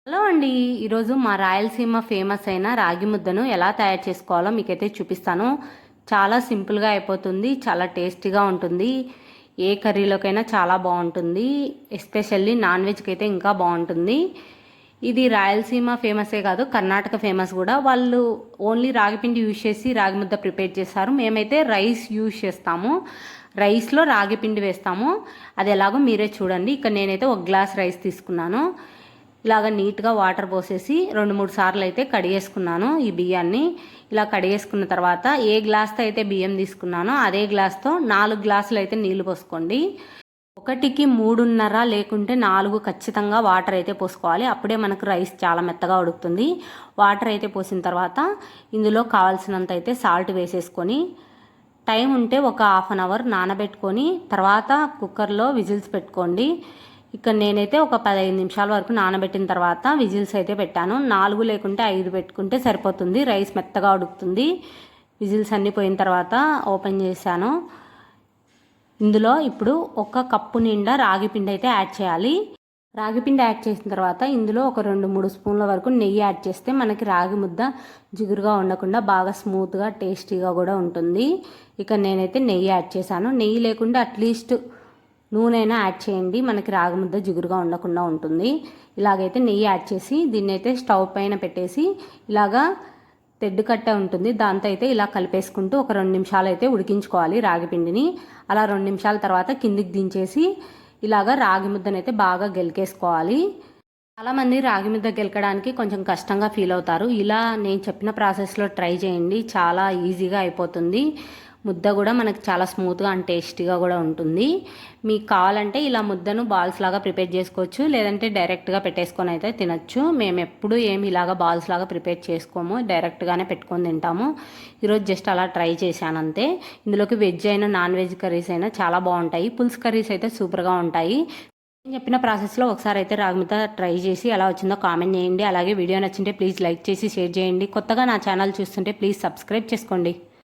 Hello అండి. ఈరోజు మా రాయలసీమ ఫేమస్ అయిన రాగి ముద్దను ఎలా తయారు చేసుకోవాలో మీకైతే చూపిస్తాను. చాలా సింపుల్గా అయిపోతుంది, చాలా టేస్టీగా ఉంటుంది. ఏ కర్రీలోకైనా చాలా బాగుంటుంది, ఎస్పెషల్లీ నాన్ వెజ్కి అయితే ఇంకా బాగుంటుంది. ఇది రాయలసీమ ఫేమసే కాదు, కర్ణాటక ఫేమస్ కూడా. వాళ్ళు ఓన్లీ రాగిపిండి యూజ్ చేసి రాగి ముద్ద ప్రిపేర్ చేస్తారు. మేమైతే రైస్ యూజ్ చేస్తాము, రైస్లో రాగి పిండి వేస్తాము. అది ఎలాగో మీరే చూడండి. ఇక్కడ నేనైతే ఒక గ్లాస్ రైస్ తీసుకున్నాను. ఇలాగ నీట్గా వాటర్ పోసేసి 2-3 సార్లు అయితే కడిగేసుకున్నాను ఈ బియ్యాన్ని. ఇలా కడిగేసుకున్న తర్వాత ఏ గ్లాస్తో అయితే బియ్యం తీసుకున్నానో అదే గ్లాస్తో 4 గ్లాసులు అయితే నీళ్లు పోసుకోండి. 1కి 3.5 లేకుంటే 4 ఖచ్చితంగా వాటర్ అయితే పోసుకోవాలి. అప్పుడే మనకు రైస్ చాలా మెత్తగా ఉడుకుతుంది. వాటర్ అయితే పోసిన తర్వాత ఇందులో కావాల్సినంత అయితే సాల్ట్ వేసేసుకొని, టైం ఉంటే ఒక హాఫ్ అన్ అవర్ నానబెట్టుకొని తర్వాత కుక్కర్లో విజిల్స్ పెట్టుకోండి. ఇక్కడ నేనైతే ఒక 15 నిమిషాల వరకు నానబెట్టిన తర్వాత విజిల్స్ అయితే పెట్టాను. 4 లేకుంటే 5 పెట్టుకుంటే సరిపోతుంది, రైస్ మెత్తగా ఉడుకుతుంది. విజిల్స్ అన్నీ పోయిన తర్వాత ఓపెన్ చేశాను. ఇందులో ఇప్పుడు 1 కప్పు నిండా రాగిపిండి అయితే యాడ్ చేయాలి. రాగిపిండి యాడ్ చేసిన తర్వాత ఇందులో ఒక 2-3 స్పూన్ల వరకు నెయ్యి యాడ్ చేస్తే మనకి రాగి ముద్ద జిగురుగా ఉండకుండా బాగా స్మూత్గా టేస్టీగా కూడా ఉంటుంది. ఇక నేనైతే నెయ్యి యాడ్ చేశాను. నెయ్యి లేకుండా అట్లీస్ట్ నూనెైనా యాడ్ చేయండి, మనకి రాగి ముద్ద జిగురుగా ఉండకుండా ఉంటుంది. ఇలాగైతే నెయ్యి యాడ్ చేసి దీన్ని అయితే స్టవ్ పైన పెట్టేసి ఇలాగా తెడ్డు కట్ట ఉంటుంది, దాంతో అయితే ఇలా కలిపేసుకుంటూ ఒక 2 నిమిషాలు అయితే ఉడికించుకోవాలి రాగి పిండిని. అలా 2 నిమిషాల తర్వాత కిందికి దించేసి ఇలాగా రాగి ముద్దనైతే బాగా గెలికేసుకోవాలి. చాలామంది రాగి ముద్ద గెలకడానికి కొంచెం కష్టంగా ఫీల్ అవుతారు. ఇలా నేను చెప్పిన ప్రాసెస్లో ట్రై చేయండి, చాలా ఈజీగా అయిపోతుంది. ముద్ద కూడా మనకి చాలా స్మూత్గా అండ్ టేస్టీగా కూడా ఉంటుంది. మీకు కావాలంటే ఇలా ముద్దను బాల్స్ లాగా ప్రిపేర్ చేసుకోవచ్చు, లేదంటే డైరెక్ట్గా పెట్టేసుకొని అయితే తినచ్చు. మేము ఎప్పుడు ఏమి ఇలాగా బాల్స్ లాగా ప్రిపేర్ చేసుకోము, డైరెక్ట్గానే పెట్టుకొని తింటాము. ఈరోజు జస్ట్ అలా ట్రై చేశాను అంతే. ఇందులోకి వెజ్ అయినా నాన్ వెజ్ కర్రీస్ అయినా చాలా బాగుంటాయి. పులుసు కర్రీస్ అయితే సూపర్గా ఉంటాయి. నేను చెప్పిన ప్రాసెస్లో ఒకసారి అయితే రాగి ముద్ద ట్రై చేసి ఎలా వచ్చిందో కామెంట్ చేయండి. అలాగే వీడియో నచ్చింటే ప్లీజ్ లైక్ చేసి షేర్ చేయండి. కొత్తగా నా ఛానల్ చూస్తుంటే ప్లీజ్ సబ్స్క్రైబ్ చేసుకోండి.